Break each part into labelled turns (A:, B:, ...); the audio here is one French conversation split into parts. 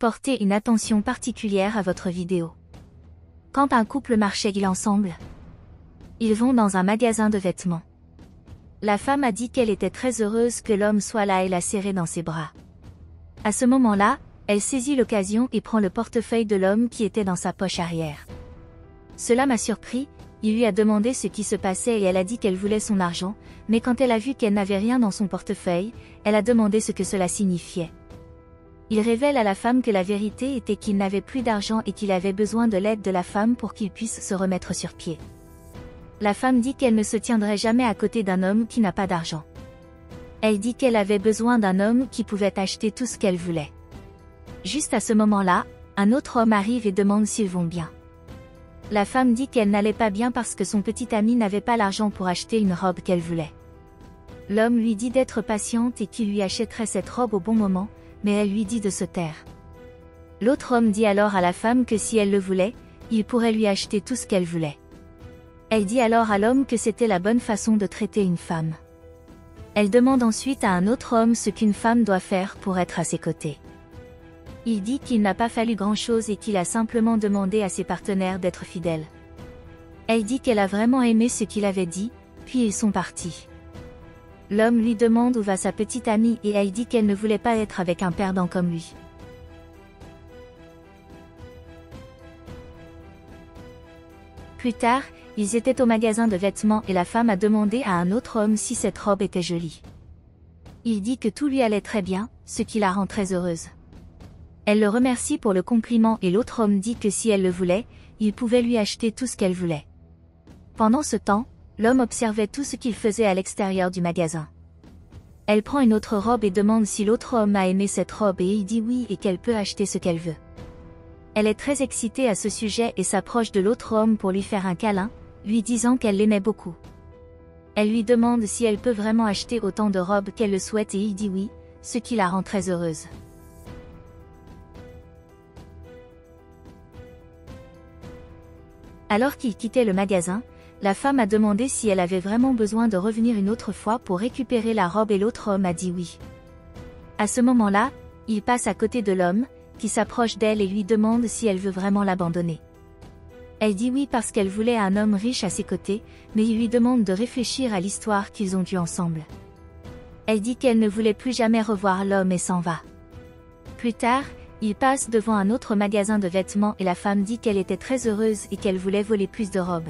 A: Portez une attention particulière à votre vidéo. Quand un couple marchait ensemble, ils vont dans un magasin de vêtements. La femme a dit qu'elle était très heureuse que l'homme soit là et l'a serré dans ses bras. À ce moment-là, elle saisit l'occasion et prend le portefeuille de l'homme qui était dans sa poche arrière. Cela m'a surpris, il lui a demandé ce qui se passait et elle a dit qu'elle voulait son argent, mais quand elle a vu qu'elle n'avait rien dans son portefeuille, elle a demandé ce que cela signifiait. Il révèle à la femme que la vérité était qu'il n'avait plus d'argent et qu'il avait besoin de l'aide de la femme pour qu'il puisse se remettre sur pied. La femme dit qu'elle ne se tiendrait jamais à côté d'un homme qui n'a pas d'argent. Elle dit qu'elle avait besoin d'un homme qui pouvait acheter tout ce qu'elle voulait. Juste à ce moment-là, un autre homme arrive et demande s'ils vont bien. La femme dit qu'elle n'allait pas bien parce que son petit ami n'avait pas l'argent pour acheter une robe qu'elle voulait. L'homme lui dit d'être patiente et qu'il lui achèterait cette robe au bon moment, mais elle lui dit de se taire. L'autre homme dit alors à la femme que si elle le voulait, il pourrait lui acheter tout ce qu'elle voulait. Elle dit alors à l'homme que c'était la bonne façon de traiter une femme. Elle demande ensuite à un autre homme ce qu'une femme doit faire pour être à ses côtés. Il dit qu'il n'a pas fallu grand-chose et qu'il a simplement demandé à ses partenaires d'être fidèles. Elle dit qu'elle a vraiment aimé ce qu'il avait dit, puis ils sont partis. L'homme lui demande où va sa petite amie et elle dit qu'elle ne voulait pas être avec un perdant comme lui. Plus tard, ils étaient au magasin de vêtements et la femme a demandé à un autre homme si cette robe était jolie. Il dit que tout lui allait très bien, ce qui la rend très heureuse. Elle le remercie pour le compliment et l'autre homme dit que si elle le voulait, il pouvait lui acheter tout ce qu'elle voulait. Pendant ce temps, l'homme observait tout ce qu'il faisait à l'extérieur du magasin. Elle prend une autre robe et demande si l'autre homme a aimé cette robe et il dit oui et qu'elle peut acheter ce qu'elle veut. Elle est très excitée à ce sujet et s'approche de l'autre homme pour lui faire un câlin, lui disant qu'elle l'aimait beaucoup. Elle lui demande si elle peut vraiment acheter autant de robes qu'elle le souhaite et il dit oui, ce qui la rend très heureuse. Alors qu'il quittait le magasin, la femme a demandé si elle avait vraiment besoin de revenir une autre fois pour récupérer la robe et l'autre homme a dit oui. À ce moment-là, il passe à côté de l'homme, qui s'approche d'elle et lui demande si elle veut vraiment l'abandonner. Elle dit oui parce qu'elle voulait un homme riche à ses côtés, mais il lui demande de réfléchir à l'histoire qu'ils ont eue ensemble. Elle dit qu'elle ne voulait plus jamais revoir l'homme et s'en va. Plus tard, il passe devant un autre magasin de vêtements et la femme dit qu'elle était très heureuse et qu'elle voulait voler plus de robes.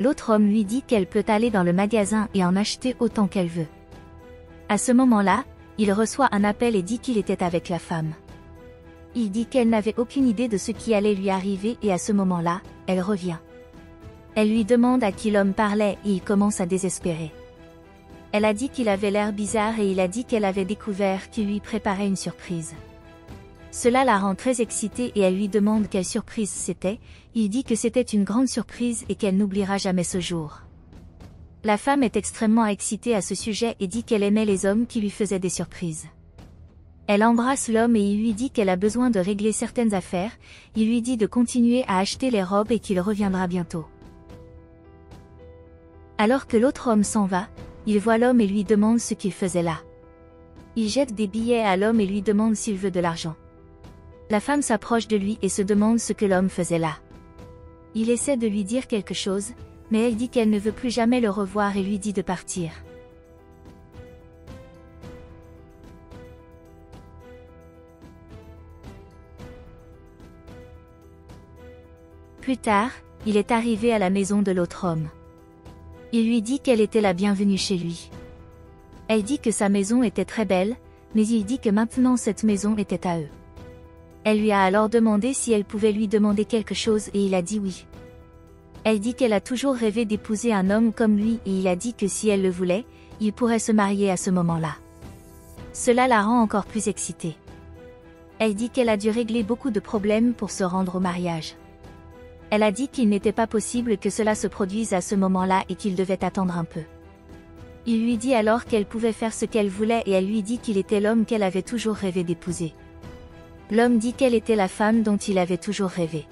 A: L'autre homme lui dit qu'elle peut aller dans le magasin et en acheter autant qu'elle veut. À ce moment-là, il reçoit un appel et dit qu'il était avec la femme. Il dit qu'elle n'avait aucune idée de ce qui allait lui arriver et à ce moment-là, elle revient. Elle lui demande à qui l'homme parlait et il commence à désespérer. Elle a dit qu'il avait l'air bizarre et il a dit qu'elle avait découvert qu'il lui préparait une surprise. Cela la rend très excitée et elle lui demande quelle surprise c'était, il dit que c'était une grande surprise et qu'elle n'oubliera jamais ce jour. La femme est extrêmement excitée à ce sujet et dit qu'elle aimait les hommes qui lui faisaient des surprises. Elle embrasse l'homme et il lui dit qu'elle a besoin de régler certaines affaires, il lui dit de continuer à acheter les robes et qu'il reviendra bientôt. Alors que l'autre homme s'en va, il voit l'homme et lui demande ce qu'il faisait là. Il jette des billets à l'homme et lui demande s'il veut de l'argent. La femme s'approche de lui et se demande ce que l'homme faisait là. Il essaie de lui dire quelque chose, mais elle dit qu'elle ne veut plus jamais le revoir et lui dit de partir. Plus tard, il est arrivé à la maison de l'autre homme. Il lui dit qu'elle était la bienvenue chez lui. Elle dit que sa maison était très belle, mais il dit que maintenant cette maison était à eux. Elle lui a alors demandé si elle pouvait lui demander quelque chose et il a dit oui. Elle dit qu'elle a toujours rêvé d'épouser un homme comme lui et il a dit que si elle le voulait, il pourrait se marier à ce moment-là. Cela la rend encore plus excitée. Elle dit qu'elle a dû régler beaucoup de problèmes pour se rendre au mariage. Elle a dit qu'il n'était pas possible que cela se produise à ce moment-là et qu'il devait attendre un peu. Il lui dit alors qu'elle pouvait faire ce qu'elle voulait et elle lui dit qu'il était l'homme qu'elle avait toujours rêvé d'épouser. L'homme dit qu'elle était la femme dont il avait toujours rêvé.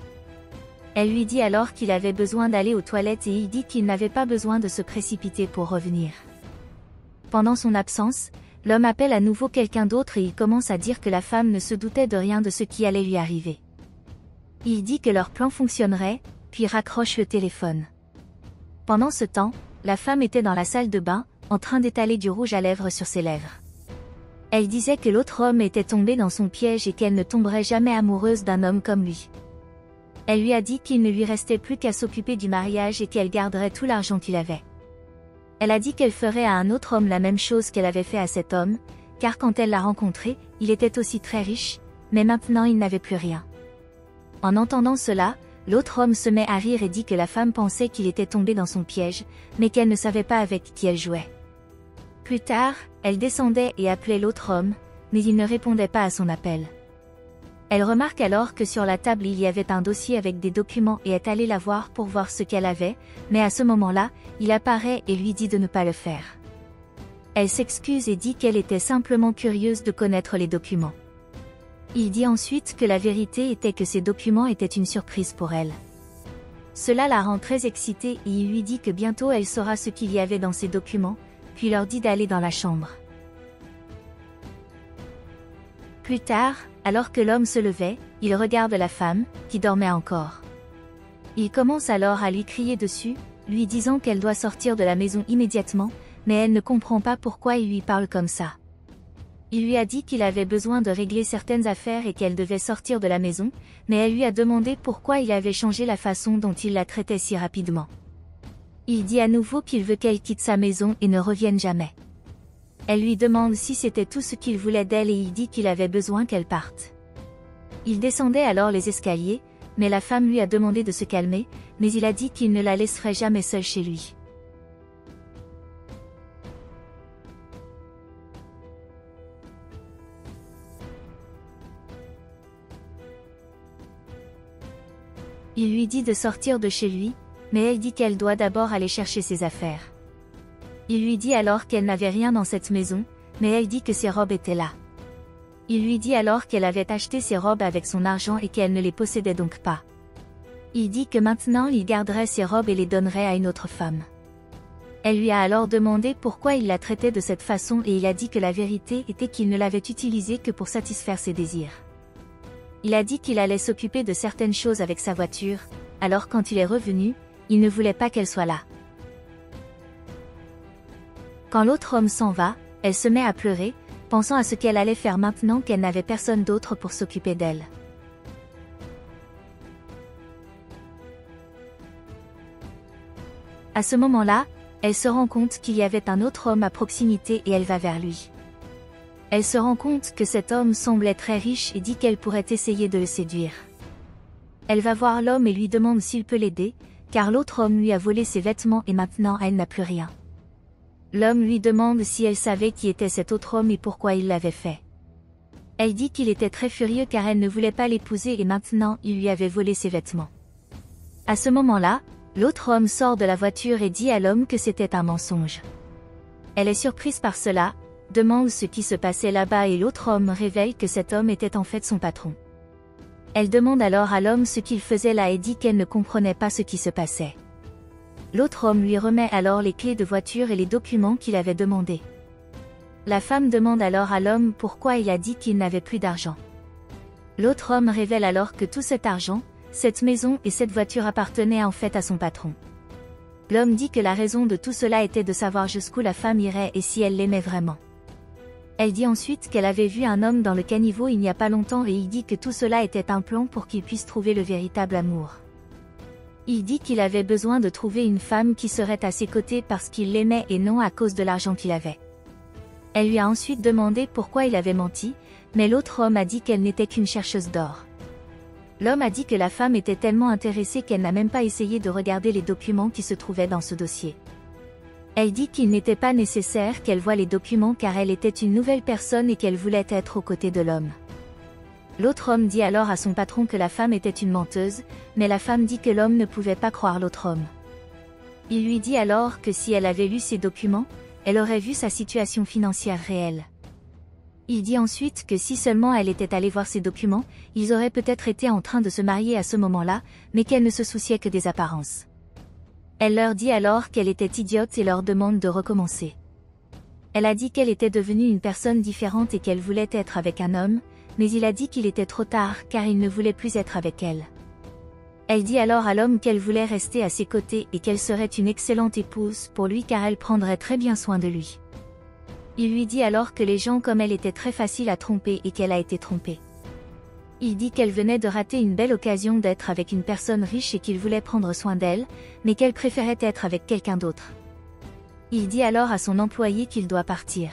A: Elle lui dit alors qu'il avait besoin d'aller aux toilettes et il dit qu'il n'avait pas besoin de se précipiter pour revenir. Pendant son absence, L'homme appelle à nouveau quelqu'un d'autre et il commence à dire que la femme ne se doutait de rien de ce qui allait lui arriver. Il dit que leur plan fonctionnerait, puis raccroche le téléphone. Pendant ce temps, la femme était dans la salle de bain, en train d'étaler du rouge à lèvres sur ses lèvres. Elle disait que l'autre homme était tombé dans son piège et qu'elle ne tomberait jamais amoureuse d'un homme comme lui. Elle lui a dit qu'il ne lui restait plus qu'à s'occuper du mariage et qu'elle garderait tout l'argent qu'il avait. Elle a dit qu'elle ferait à un autre homme la même chose qu'elle avait fait à cet homme, car quand elle l'a rencontré, il était aussi très riche, mais maintenant il n'avait plus rien. En entendant cela, l'autre homme se met à rire et dit que la femme pensait qu'il était tombé dans son piège, mais qu'elle ne savait pas avec qui elle jouait. Plus tard, elle descendait et appelait l'autre homme, mais il ne répondait pas à son appel. Elle remarque alors que sur la table il y avait un dossier avec des documents et est allée la voir pour voir ce qu'elle avait, mais à ce moment-là, il apparaît et lui dit de ne pas le faire. Elle s'excuse et dit qu'elle était simplement curieuse de connaître les documents. Il dit ensuite que la vérité était que ces documents étaient une surprise pour elle. Cela la rend très excitée et il lui dit que bientôt elle saura ce qu'il y avait dans ces documents, puis leur dit d'aller dans la chambre. Plus tard, alors que l'homme se levait, il regarde la femme, qui dormait encore. Il commence alors à lui crier dessus, lui disant qu'elle doit sortir de la maison immédiatement, mais elle ne comprend pas pourquoi il lui parle comme ça. Il lui a dit qu'il avait besoin de régler certaines affaires et qu'elle devait sortir de la maison, mais elle lui a demandé pourquoi il avait changé la façon dont il la traitait si rapidement. Il dit à nouveau qu'il veut qu'elle quitte sa maison et ne revienne jamais. Elle lui demande si c'était tout ce qu'il voulait d'elle et il dit qu'il avait besoin qu'elle parte. Il descendait alors les escaliers, mais la femme lui a demandé de se calmer, mais il a dit qu'il ne la laisserait jamais seule chez lui. Il lui dit de sortir de chez lui, mais elle dit qu'elle doit d'abord aller chercher ses affaires. Il lui dit alors qu'elle n'avait rien dans cette maison, mais elle dit que ses robes étaient là. Il lui dit alors qu'elle avait acheté ses robes avec son argent et qu'elle ne les possédait donc pas. Il dit que maintenant il garderait ses robes et les donnerait à une autre femme. Elle lui a alors demandé pourquoi il la traitait de cette façon et il a dit que la vérité était qu'il ne l'avait utilisée que pour satisfaire ses désirs. Il a dit qu'il allait s'occuper de certaines choses avec sa voiture, alors quand il est revenu, il ne voulait pas qu'elle soit là. Quand l'autre homme s'en va, elle se met à pleurer, pensant à ce qu'elle allait faire maintenant qu'elle n'avait personne d'autre pour s'occuper d'elle. À ce moment-là, elle se rend compte qu'il y avait un autre homme à proximité et elle va vers lui. Elle se rend compte que cet homme semblait très riche et dit qu'elle pourrait essayer de le séduire. Elle va voir l'homme et lui demande s'il peut l'aider, car l'autre homme lui a volé ses vêtements et maintenant elle n'a plus rien. L'homme lui demande si elle savait qui était cet autre homme et pourquoi il l'avait fait. Elle dit qu'il était très furieux car elle ne voulait pas l'épouser et maintenant il lui avait volé ses vêtements. À ce moment-là, l'autre homme sort de la voiture et dit à l'homme que c'était un mensonge. Elle est surprise par cela, demande ce qui se passait là-bas et l'autre homme révèle que cet homme était en fait son patron. Elle demande alors à l'homme ce qu'il faisait là et dit qu'elle ne comprenait pas ce qui se passait. L'autre homme lui remet alors les clés de voiture et les documents qu'il avait demandés. La femme demande alors à l'homme pourquoi il a dit qu'il n'avait plus d'argent. L'autre homme révèle alors que tout cet argent, cette maison et cette voiture appartenaient en fait à son patron. L'homme dit que la raison de tout cela était de savoir jusqu'où la femme irait et si elle l'aimait vraiment. Elle dit ensuite qu'elle avait vu un homme dans le caniveau il n'y a pas longtemps et il dit que tout cela était un plan pour qu'il puisse trouver le véritable amour. Il dit qu'il avait besoin de trouver une femme qui serait à ses côtés parce qu'il l'aimait et non à cause de l'argent qu'il avait. Elle lui a ensuite demandé pourquoi il avait menti, mais l'autre homme a dit qu'elle n'était qu'une chercheuse d'or. L'homme a dit que la femme était tellement intéressée qu'elle n'a même pas essayé de regarder les documents qui se trouvaient dans ce dossier. Elle dit qu'il n'était pas nécessaire qu'elle voie les documents car elle était une nouvelle personne et qu'elle voulait être aux côtés de l'homme. L'autre homme dit alors à son patron que la femme était une menteuse, mais la femme dit que l'homme ne pouvait pas croire l'autre homme. Il lui dit alors que si elle avait lu ces documents, elle aurait vu sa situation financière réelle. Il dit ensuite que si seulement elle était allée voir ces documents, ils auraient peut-être été en train de se marier à ce moment-là, mais qu'elle ne se souciait que des apparences. Elle leur dit alors qu'elle était idiote et leur demande de recommencer. Elle a dit qu'elle était devenue une personne différente et qu'elle voulait être avec un homme, mais il a dit qu'il était trop tard car il ne voulait plus être avec elle. Elle dit alors à l'homme qu'elle voulait rester à ses côtés et qu'elle serait une excellente épouse pour lui car elle prendrait très bien soin de lui. Il lui dit alors que les gens comme elle étaient très faciles à tromper et qu'elle a été trompée. Il dit qu'elle venait de rater une belle occasion d'être avec une personne riche et qu'il voulait prendre soin d'elle, mais qu'elle préférait être avec quelqu'un d'autre. Il dit alors à son employé qu'il doit partir.